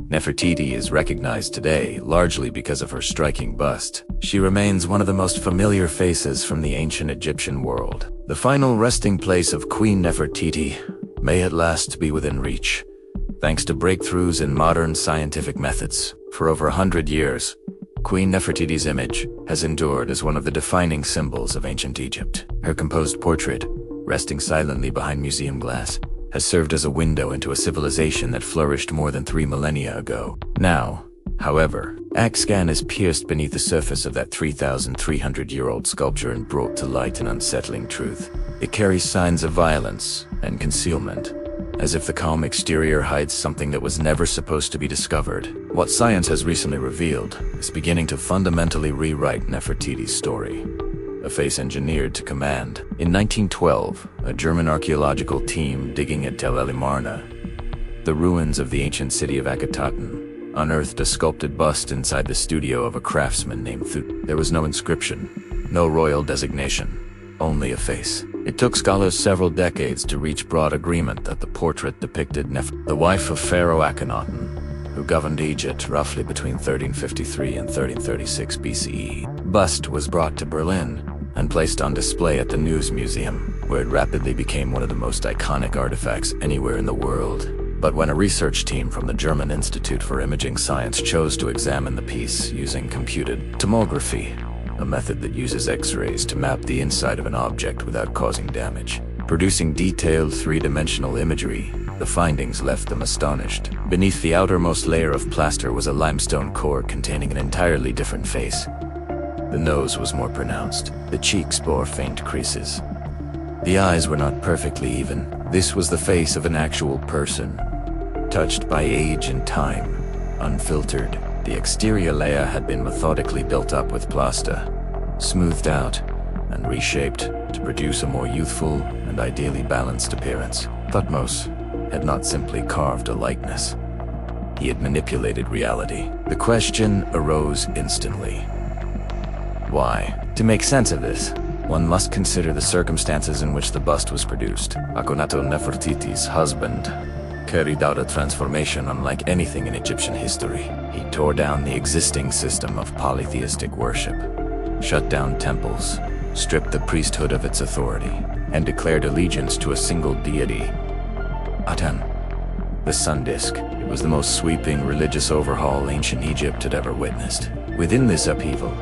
Nefertiti is recognized today largely because of her striking bust. She remains one of the most familiar faces from the ancient Egyptian world. The final resting place of Queen Nefertiti may at last be within reach, thanks to breakthroughs in modern scientific methods. For over 100 years, Queen Nefertiti's image has endured as one of the defining symbols of ancient Egypt. Her composed portrait, resting silently behind museum glass, has served as a window into a civilization that flourished more than 3 millennia ago. Now, however, scan is pierced beneath the surface of that 3,300-year-old sculpture and brought to light an unsettling truth. It carries signs of violence and concealment, as if the calm exterior hides something that was never supposed to be discovered. What science has recently revealed is beginning to fundamentally rewrite Nefertiti's story. A face engineered to command. In 1912, a German archaeological team digging at Tel El Amarna, the ruins of the ancient city of Akhenaten, unearthed a sculpted bust inside the studio of a craftsman named Thut. There was no inscription, no royal designation, only a face. It took scholars several decades to reach broad agreement that the portrait depicted the wife of Pharaoh Akhenaten, who governed Egypt roughly between 1353 and 1336 BCE. Bust was brought to Berlin and placed on display at the News Museum, where it rapidly became one of the most iconic artifacts anywhere in the world. But when a research team from the German Institute for Imaging Science chose to examine the piece using computed tomography, a method that uses X-rays to map the inside of an object without causing damage, producing detailed three-dimensional imagery, the findings left them astonished. Beneath the outermost layer of plaster was a limestone core containing an entirely different face. The nose was more pronounced. The cheeks bore faint creases. The eyes were not perfectly even. This was the face of an actual person, touched by age and time, unfiltered. The exterior layer had been methodically built up with plaster, smoothed out, and reshaped to produce a more youthful and ideally balanced appearance. Thutmose had not simply carved a likeness. He had manipulated reality. The question arose instantly. Why? To make sense of this, one must consider the circumstances in which the bust was produced. Akhenaten, Nefertiti's husband, carried out a transformation unlike anything in Egyptian history. He tore down the existing system of polytheistic worship, shut down temples, stripped the priesthood of its authority, and declared allegiance to a single deity, Aten, the sun disk. It was the most sweeping religious overhaul ancient Egypt had ever witnessed. Within this upheaval,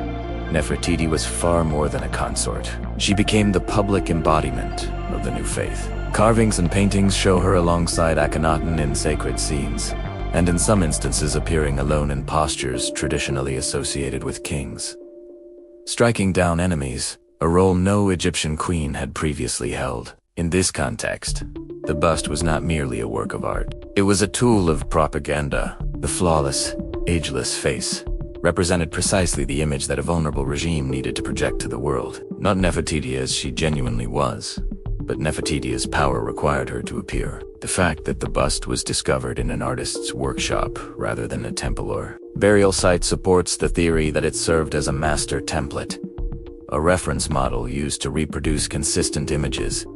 Nefertiti was far more than a consort. She became the public embodiment of the new faith. Carvings and paintings show her alongside Akhenaten in sacred scenes, and in some instances appearing alone in postures traditionally associated with kings. Striking down enemies, a role no Egyptian queen had previously held. In this context, the bust was not merely a work of art. It was a tool of propaganda. The flawless, ageless face represented precisely the image that a vulnerable regime needed to project to the world. Not Nefertiti as she genuinely was, but Nefertiti as power required her to appear. The fact that the bust was discovered in an artist's workshop rather than a temple or burial site supports the theory that it served as a master template, a reference model used to reproduce consistent images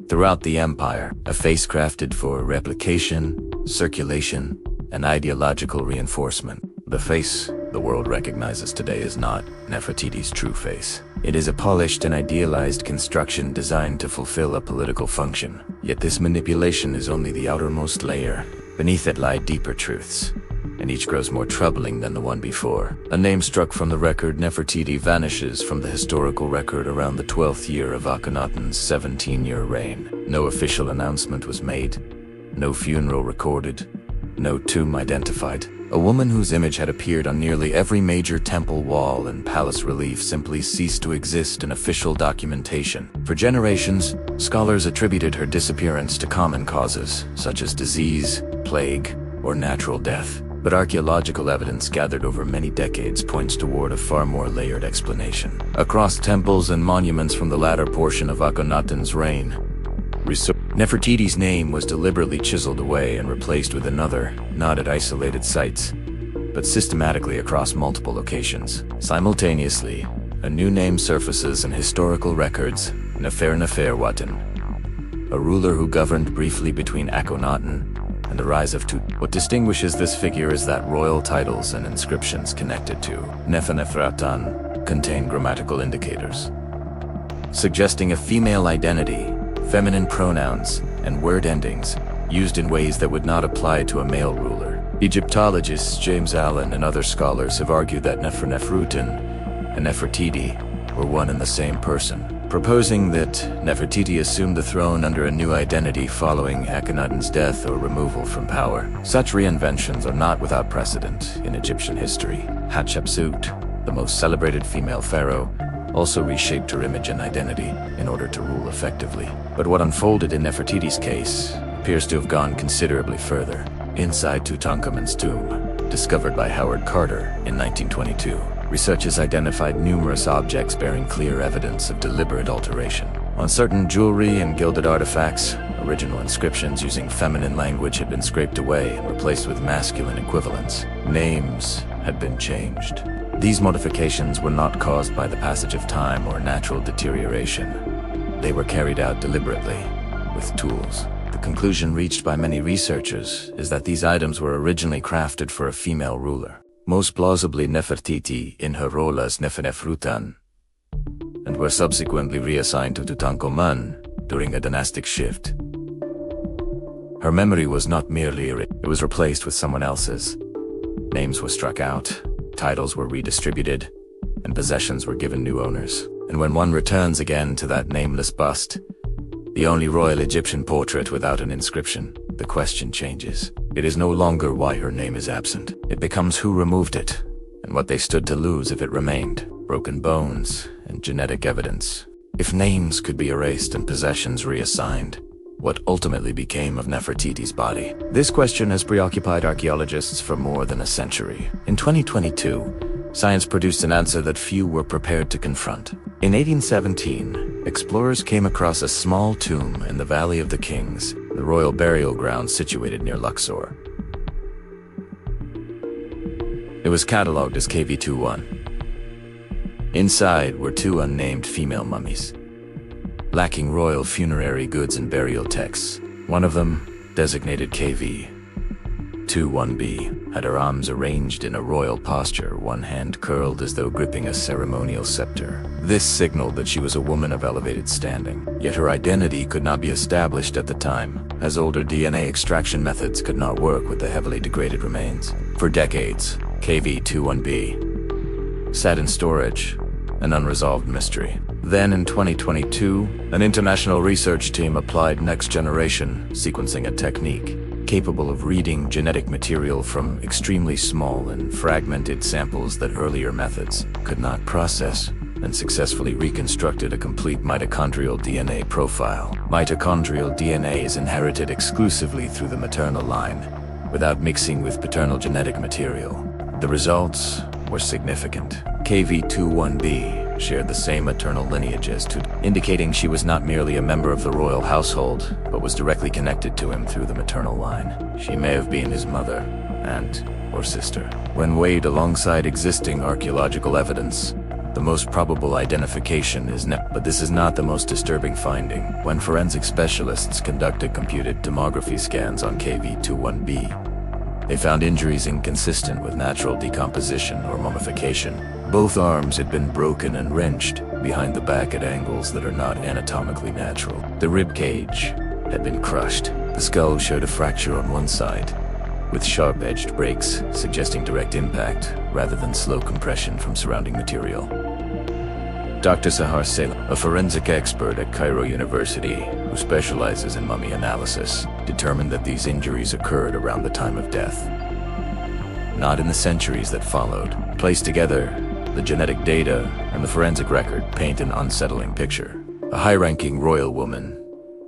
throughout the empire, a face crafted for replication, circulation, and ideological reinforcement. The face the world recognizes today is not Nefertiti's true face. It is a polished and idealized construction designed to fulfill a political function. Yet this manipulation is only the outermost layer. Beneath it lie deeper truths, and each grows more troubling than the one before. A name struck from the record, Nefertiti vanishes from the historical record around the 12th year of Akhenaten's 17-year reign. No official announcement was made, no funeral recorded, no tomb identified. A woman whose image had appeared on nearly every major temple wall and palace relief simply ceased to exist in official documentation. For generations, scholars attributed her disappearance to common causes, such as disease, plague, or natural death. But archaeological evidence gathered over many decades points toward a far more layered explanation. Across temples and monuments from the latter portion of Akhenaten's reign, Nefertiti's name was deliberately chiseled away and replaced with another, not at isolated sites, but systematically across multiple locations. Simultaneously, a new name surfaces in historical records, Nefertiti, a ruler who governed briefly between Akhenaten and the rise of Tut. What distinguishes this figure is that royal titles and inscriptions connected to Nefertiti contain grammatical indicators, suggesting a female identity, feminine pronouns, and word endings used in ways that would not apply to a male ruler. Egyptologists James Allen and other scholars have argued that Nefertiti and Nefertiti were one and the same person, proposing that Nefertiti assumed the throne under a new identity following Akhenaten's death or removal from power. Such reinventions are not without precedent in Egyptian history. Hatshepsut, the most celebrated female pharaoh, also reshaped her image and identity in order to rule effectively. But what unfolded in Nefertiti's case appears to have gone considerably further. Inside Tutankhamun's tomb, discovered by Howard Carter in 1922, researchers identified numerous objects bearing clear evidence of deliberate alteration. On certain jewelry and gilded artifacts, original inscriptions using feminine language had been scraped away and replaced with masculine equivalents. Names had been changed. These modifications were not caused by the passage of time or natural deterioration. They were carried out deliberately, with tools. The conclusion reached by many researchers is that these items were originally crafted for a female ruler, most plausibly Nefertiti in her role as Nefertiti, and were subsequently reassigned to Tutankhamun during a dynastic shift. Her memory was not merely erased, it was replaced with someone else's. Names were struck out, titles were redistributed, and possessions were given new owners. And when one returns again to that nameless bust, the only royal Egyptian portrait without an inscription, the question changes. It is no longer why her name is absent. It becomes who removed it, and what they stood to lose if it remained. Broken bones and genetic evidence. If names could be erased and possessions reassigned, what ultimately became of Nefertiti's body? This question has preoccupied archaeologists for more than a century. In 2022, science produced an answer that few were prepared to confront. In 1817, explorers came across a small tomb in the Valley of the Kings, the royal burial ground situated near Luxor. It was catalogued as KV-21. Inside were two unnamed female mummies, lacking royal funerary goods and burial texts. One of them, designated KV-21B, had her arms arranged in a royal posture, one hand curled as though gripping a ceremonial scepter. This signaled that she was a woman of elevated standing. Yet her identity could not be established at the time, as older DNA extraction methods could not work with the heavily degraded remains. For decades, KV-21B sat in storage, an unresolved mystery. Then in 2022, an international research team applied next-generation sequencing, a technique capable of reading genetic material from extremely small and fragmented samples that earlier methods could not process, and successfully reconstructed a complete mitochondrial DNA profile. Mitochondrial DNA is inherited exclusively through the maternal line, without mixing with paternal genetic material. The results were significant. KV-21B shared the same maternal lineage as Tut, indicating she was not merely a member of the royal household, but was directly connected to him through the maternal line. She may have been his mother, aunt, or sister. When weighed alongside existing archaeological evidence, the most probable identification is but this is not the most disturbing finding. When forensic specialists conducted computed tomography scans on KV-21B, they found injuries inconsistent with natural decomposition or mummification. Both arms had been broken and wrenched behind the back at angles that are not anatomically natural. The rib cage had been crushed. The skull showed a fracture on one side, with sharp-edged breaks suggesting direct impact rather than slow compression from surrounding material. Dr. Sahar Salem, a forensic expert at Cairo University who specializes in mummy analysis, determined that these injuries occurred around the time of death, not in the centuries that followed. Placed together, the genetic data and the forensic record paint an unsettling picture. A high-ranking royal woman,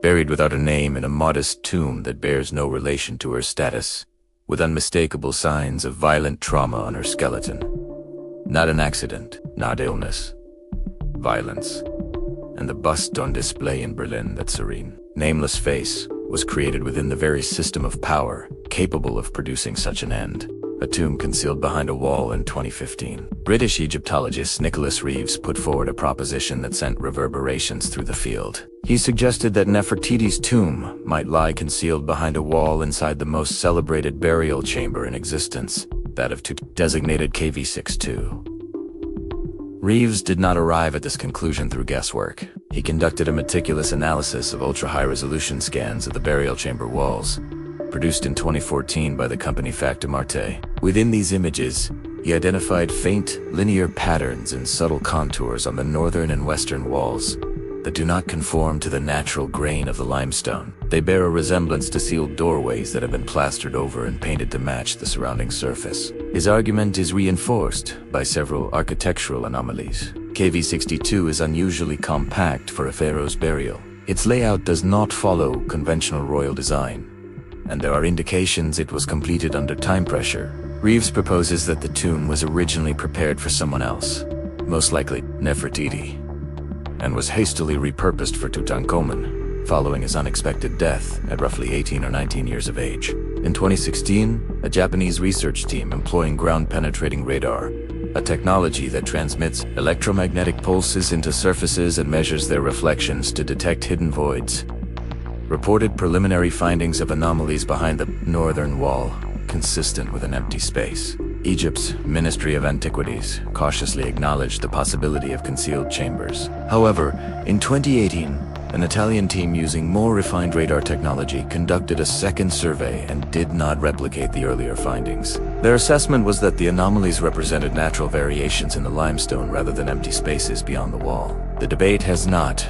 buried without a name in a modest tomb that bears no relation to her status, with unmistakable signs of violent trauma on her skeleton. Not an accident, not illness. Violence. And the bust on display in Berlin, that serene, nameless face, was created within the very system of power capable of producing such an end. a tomb concealed behind a wall in 2015. British Egyptologist Nicholas Reeves put forward a proposition that sent reverberations through the field. He suggested that Nefertiti's tomb might lie concealed behind a wall inside the most celebrated burial chamber in existence, that of Tut, designated KV62. Reeves did not arrive at this conclusion through guesswork. He conducted a meticulous analysis of ultra-high-resolution scans of the burial chamber walls, produced in 2014 by the company Facte Marte. Within these images, he identified faint, linear patterns and subtle contours on the northern and western walls that do not conform to the natural grain of the limestone. They bear a resemblance to sealed doorways that have been plastered over and painted to match the surrounding surface. His argument is reinforced by several architectural anomalies. KV62 is unusually compact for a pharaoh's burial. Its layout does not follow conventional royal design, and there are indications it was completed under time pressure. Reeves proposes that the tomb was originally prepared for someone else, most likely Nefertiti, and was hastily repurposed for Tutankhamun following his unexpected death at roughly 18 or 19 years of age. In 2016, a Japanese research team employing ground-penetrating radar, a technology that transmits electromagnetic pulses into surfaces and measures their reflections to detect hidden voids, reported preliminary findings of anomalies behind the northern wall, consistent with an empty space. Egypt's Ministry of Antiquities cautiously acknowledged the possibility of concealed chambers. However, in 2018, an Italian team using more refined radar technology conducted a second survey and did not replicate the earlier findings. Their assessment was that the anomalies represented natural variations in the limestone rather than empty spaces beyond the wall. The debate has not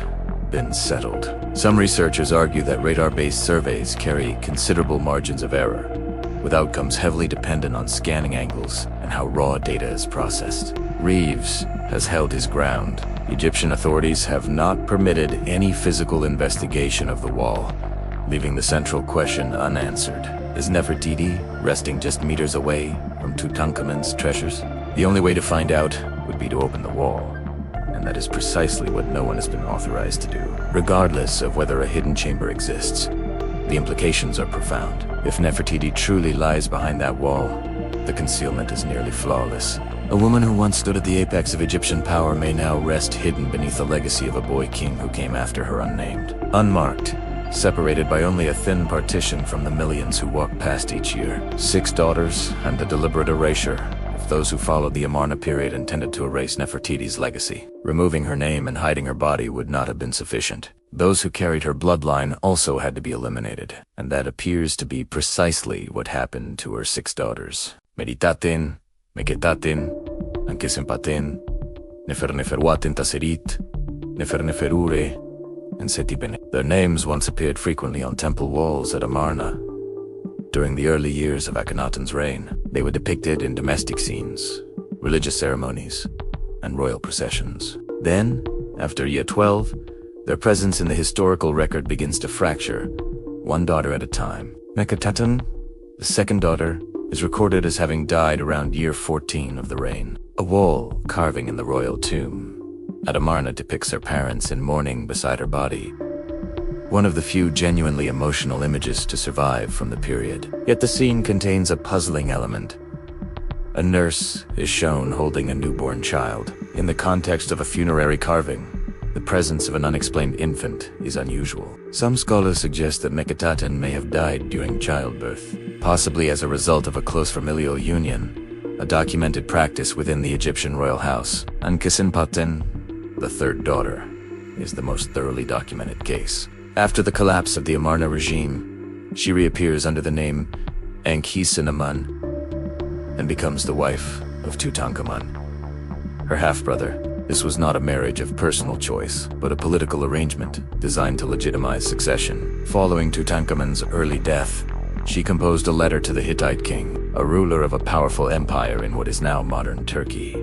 been settled. Some researchers argue that radar-based surveys carry considerable margins of error, with outcomes heavily dependent on scanning angles and how raw data is processed. Reeves has held his ground. Egyptian authorities have not permitted any physical investigation of the wall, leaving the central question unanswered. Is Nefertiti resting just meters away from Tutankhamun's treasures? The only way to find out would be to open the wall, and that is precisely what no one has been authorized to do. Regardless of whether a hidden chamber exists, the implications are profound. If Nefertiti truly lies behind that wall, the concealment is nearly flawless. A woman who once stood at the apex of Egyptian power may now rest hidden beneath the legacy of a boy king who came after her unnamed. Unmarked, separated by only a thin partition from the millions who walk past each year. 6 daughters and a deliberate erasure of those who followed the Amarna period intended to erase Nefertiti's legacy. Removing her name and hiding her body would not have been sufficient. Those who carried her bloodline also had to be eliminated, and that appears to be precisely what happened to her 6 daughters. Meritatin, Meketatin, Ankesempatin, Neferneferuatin Taserit, Neferneferure, and Setibene. Their names once appeared frequently on temple walls at Amarna. During the early years of Akhenaten's reign, they were depicted in domestic scenes, religious ceremonies, and royal processions. Then, after year 12, their presence in the historical record begins to fracture, one daughter at a time. Meketaten, the second daughter, is recorded as having died around year 14 of the reign. A wall carving in the royal tomb at Amarna depicts her parents in mourning beside her body, one of the few genuinely emotional images to survive from the period. Yet the scene contains a puzzling element. A nurse is shown holding a newborn child. In the context of a funerary carving, the presence of an unexplained infant is unusual. Some scholars suggest that Meketaten may have died during childbirth, possibly as a result of a close familial union, a documented practice within the Egyptian royal house. Ankesenpaten, the third daughter, is the most thoroughly documented case. After the collapse of the Amarna regime, she reappears under the name Ankhesenamun and becomes the wife of Tutankhamun, her half-brother. This was not a marriage of personal choice, but a political arrangement designed to legitimize succession. Following Tutankhamun's early death, she composed a letter to the Hittite king, a ruler of a powerful empire in what is now modern Turkey,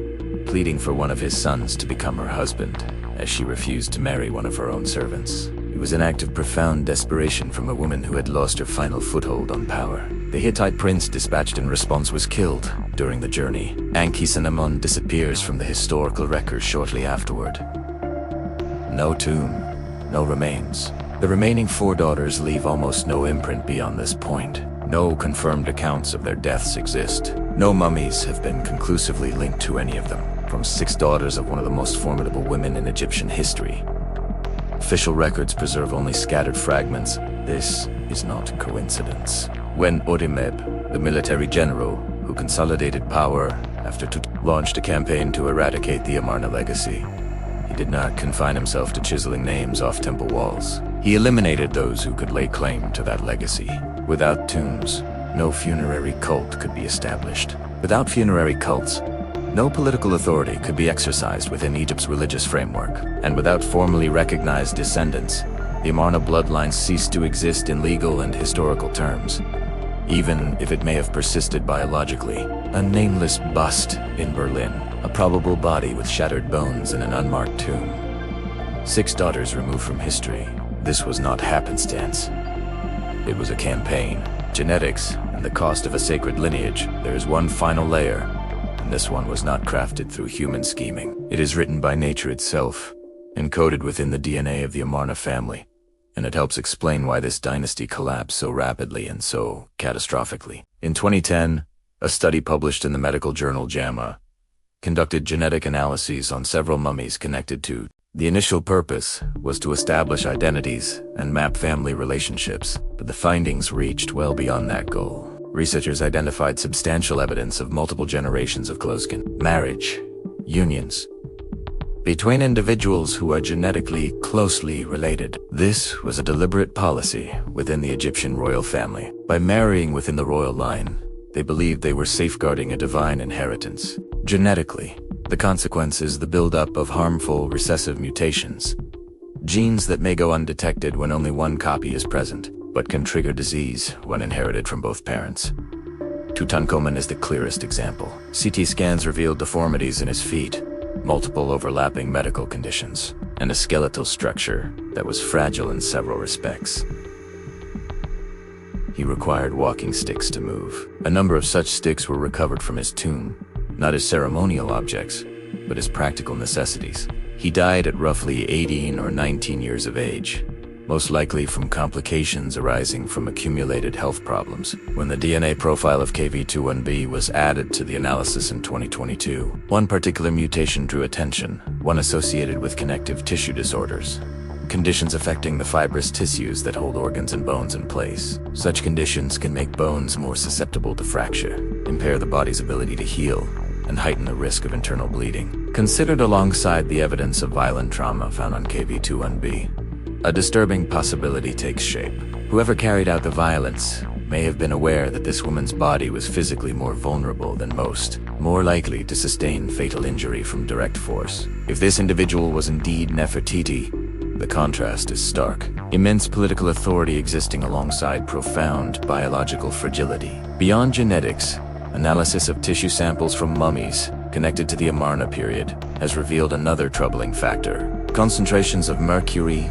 pleading for one of his sons to become her husband, as she refused to marry one of her own servants. It was an act of profound desperation from a woman who had lost her final foothold on power. The Hittite prince dispatched in response was killed during the journey. Ankhesenamun disappears from the historical record shortly afterward. No tomb, no remains. The remaining 4 daughters leave almost no imprint beyond this point. No confirmed accounts of their deaths exist. No mummies have been conclusively linked to any of them, from 6 daughters of one of the most formidable women in Egyptian history. Official records preserve only scattered fragments. This is not coincidence. When Orimeb, the military general who consolidated power after Tut launched a campaign to eradicate the Amarna legacy, he did not confine himself to chiseling names off temple walls. He eliminated those who could lay claim to that legacy. Without tombs, no funerary cult could be established. Without funerary cults, no political authority could be exercised within Egypt's religious framework. And without formally recognized descendants, the Amarna bloodline ceased to exist in legal and historical terms, even if it may have persisted biologically. A nameless bust in Berlin, a probable body with shattered bones in an unmarked tomb. 6 daughters removed from history. This was not happenstance. It was a campaign. Genetics and the cost of a sacred lineage. There is one final layer, and this one was not crafted through human scheming. It is written by nature itself, encoded within the DNA of the Amarna family, and it helps explain why this dynasty collapsed so rapidly and so catastrophically. In 2010, a study published in the medical journal JAMA conducted genetic analyses on several mummies connected to. The initial purpose was to establish identities and map family relationships, but the findings reached well beyond that goal. Researchers identified substantial evidence of multiple generations of close-kin marriage, unions, between individuals who are genetically closely related. This was a deliberate policy within the Egyptian royal family. By marrying within the royal line, they believed they were safeguarding a divine inheritance. Genetically, the consequence is the buildup of harmful recessive mutations, genes that may go undetected when only one copy is present, but can trigger disease when inherited from both parents. Tutankhamun is the clearest example. CT scans revealed deformities in his feet, multiple overlapping medical conditions, and a skeletal structure that was fragile in several respects. He required walking sticks to move. A number of such sticks were recovered from his tomb, not as ceremonial objects, but as practical necessities. He died at roughly 18 or 19 years of age, most likely from complications arising from accumulated health problems. When the DNA profile of KV21b was added to the analysis in 2022, one particular mutation drew attention, one associated with connective tissue disorders, conditions affecting the fibrous tissues that hold organs and bones in place. Such conditions can make bones more susceptible to fracture, impair the body's ability to heal, and heighten the risk of internal bleeding. Considered alongside the evidence of violent trauma found on KV21b, a disturbing possibility takes shape. Whoever carried out the violence may have been aware that this woman's body was physically more vulnerable than most, more likely to sustain fatal injury from direct force. If this individual was indeed Nefertiti, the contrast is stark. Immense political authority existing alongside profound biological fragility. Beyond genetics, analysis of tissue samples from mummies connected to the Amarna period has revealed another troubling factor. Concentrations of mercury,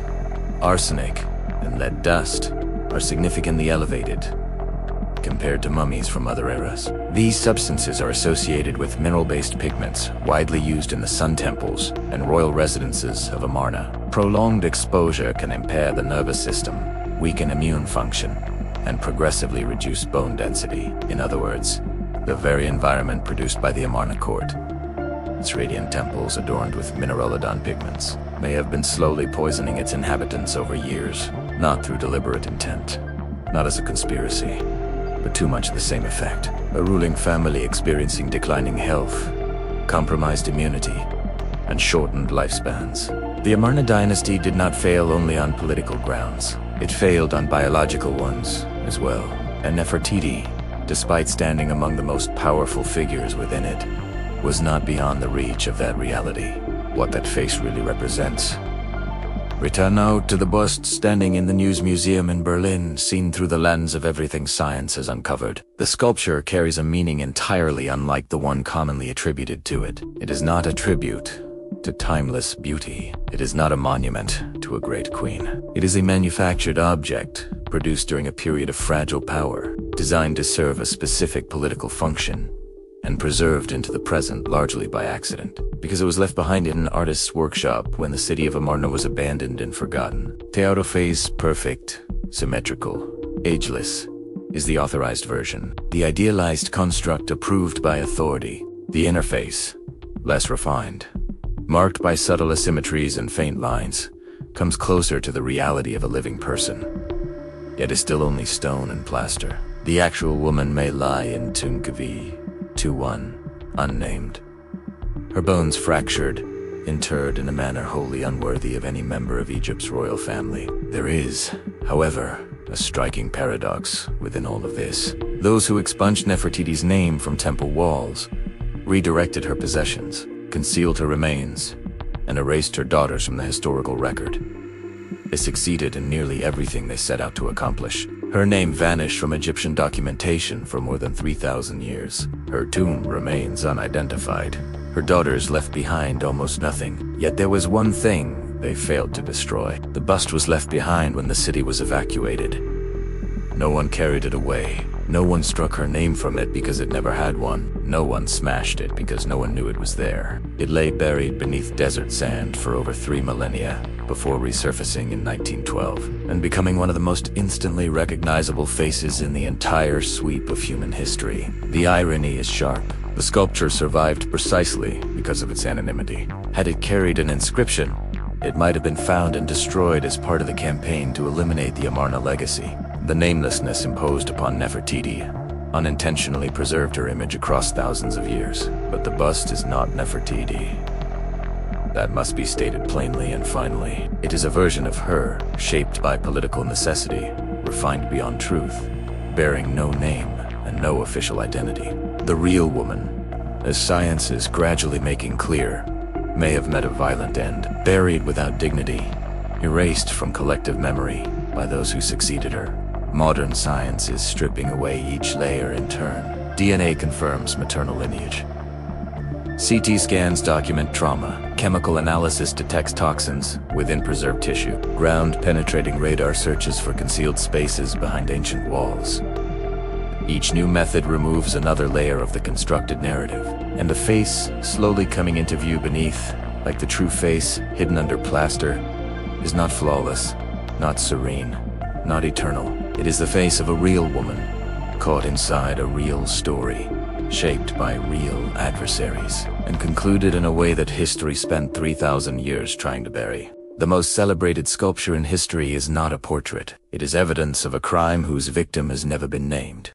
arsenic, and lead dust are significantly elevated compared to mummies from other eras. These substances are associated with mineral-based pigments widely used in the sun temples and royal residences of Amarna. Prolonged exposure can impair the nervous system, weaken immune function, and progressively reduce bone density. In other words, the very environment produced by the Amarna court, its radiant temples adorned with mineralodon pigments, may have been slowly poisoning its inhabitants over years, not through deliberate intent, not as a conspiracy, but too much the same effect. A ruling family experiencing declining health, compromised immunity, and shortened lifespans. The Amarna dynasty did not fail only on political grounds. It failed on biological ones as well. And Nefertiti, despite standing among the most powerful figures within it, was not beyond the reach of that reality. What that face really represents. Return now to the bust standing in the News Museum in Berlin, seen through the lens of everything science has uncovered. The sculpture carries a meaning entirely unlike the one commonly attributed to it. It is not a tribute to timeless beauty. It is not a monument to a great queen. It is a manufactured object, produced during a period of fragile power, designed to serve a specific political function, and preserved into the present largely by accident, because it was left behind in an artist's workshop when the city of Amarna was abandoned and forgotten. Teaurophase, perfect, symmetrical, ageless, is the authorized version, the idealized construct approved by authority. The interface, less refined, marked by subtle asymmetries and faint lines, comes closer to the reality of a living person, yet is still only stone and plaster. The actual woman may lie in Tunkavi 2-1, unnamed. Her bones fractured, interred in a manner wholly unworthy of any member of Egypt's royal family. There is, however, a striking paradox within all of this. Those who expunged Nefertiti's name from temple walls redirected her possessions, concealed her remains, and erased her daughters from the historical record. They succeeded in nearly everything they set out to accomplish. Her name vanished from Egyptian documentation for more than 3,000 years. Her tomb remains unidentified. Her daughters left behind almost nothing. Yet there was one thing they failed to destroy. The bust was left behind when the city was evacuated. No one carried it away. No one struck her name from it because it never had one. No one smashed it because no one knew it was there. It lay buried beneath desert sand for over 3 millennia before resurfacing in 1912 and becoming one of the most instantly recognizable faces in the entire sweep of human history. The irony is sharp. The sculpture survived precisely because of its anonymity. Had it carried an inscription, it might have been found and destroyed as part of the campaign to eliminate the Amarna legacy. The namelessness imposed upon Nefertiti unintentionally preserved her image across thousands of years. But the bust is not Nefertiti. That must be stated plainly and finally. It is a version of her, shaped by political necessity, refined beyond truth, bearing no name and no official identity. The real woman, as science is gradually making clear, may have met a violent end, buried without dignity, erased from collective memory by those who succeeded her. Modern science is stripping away each layer in turn. DNA confirms maternal lineage. CT scans document trauma. Chemical analysis detects toxins within preserved tissue. Ground-penetrating radar searches for concealed spaces behind ancient walls. Each new method removes another layer of the constructed narrative. And the face, slowly coming into view beneath, like the true face hidden under plaster, is not flawless, not serene, not eternal. It is the face of a real woman, caught inside a real story, shaped by real adversaries, and concluded in a way that history spent 3,000 years trying to bury. The most celebrated sculpture in history is not a portrait. It is evidence of a crime whose victim has never been named.